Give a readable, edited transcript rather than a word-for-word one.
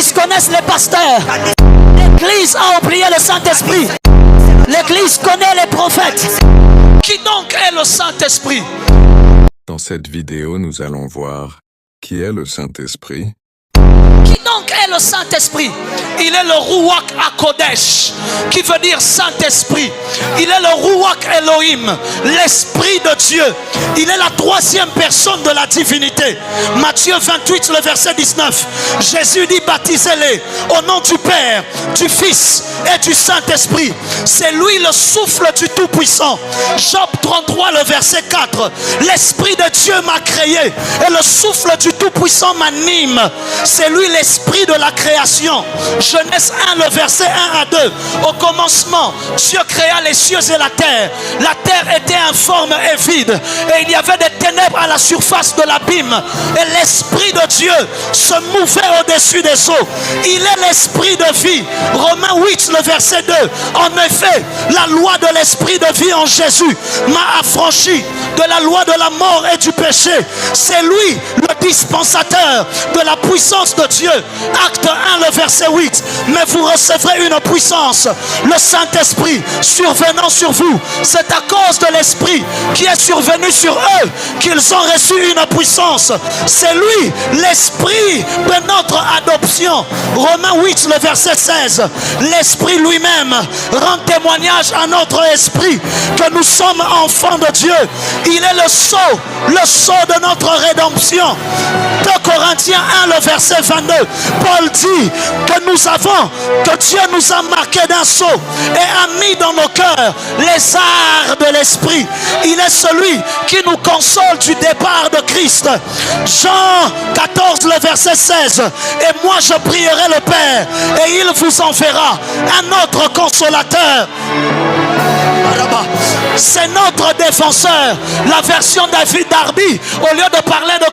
L'église connaît les pasteurs. L'église a oublié le Saint-Esprit. L'église connaît les prophètes. Qui donc est le Saint-Esprit? Dans cette vidéo, nous allons voir qui est le Saint-Esprit. Qui donc est le Saint-Esprit? Il est le Ruach HaKodesh, qui veut dire Saint-Esprit. Il est le Ruach Elohim, l'Esprit de Dieu. Il est la troisième personne de la divinité. Matthieu 28, le verset 19. Jésus dit: baptisez-les au nom du Père, du Fils et du Saint-Esprit. C'est lui le souffle du Tout-Puissant. Job 33, le verset 4. L'Esprit de Dieu m'a créé et le souffle du Tout-Puissant m'anime. C'est lui l'Esprit de la création. Genèse 1, le verset 1 à 2. Au commencement, Dieu créa les cieux et la terre. La terre était informe et vide, et il y avait des ténèbres à la surface de l'abîme, et l'Esprit de Dieu se mouvait au-dessus des eaux. Il est l'Esprit de vie. Romains 8, le verset 2. En effet, la loi de l'Esprit de vie en Jésus m'a affranchi de la loi de la mort et du péché. C'est lui le dispensateur de la puissance de Dieu. Acte 1, le verset 8. Mais vous recevrez une puissance, le Saint-Esprit survenant sur vous. C'est à cause de l'Esprit qui est survenu sur eux qu'ils ont reçu une puissance. C'est lui l'Esprit de notre adoption. Romains 8, le verset 16. L'Esprit lui-même rend témoignage à notre esprit que nous sommes enfants de Dieu. Il est le sceau de notre rédemption. 2 Corinthiens 1, le verset 22. Paul dit que Dieu nous a marqués d'un sceau et a mis dans nos cœurs les arts de l'Esprit. Il est celui qui nous console du départ de Christ. Jean 14, le verset 16. Et moi je prierai le Père et il vous enverra un autre consolateur. C'est notre défenseur. La version David Darby, au lieu de parler de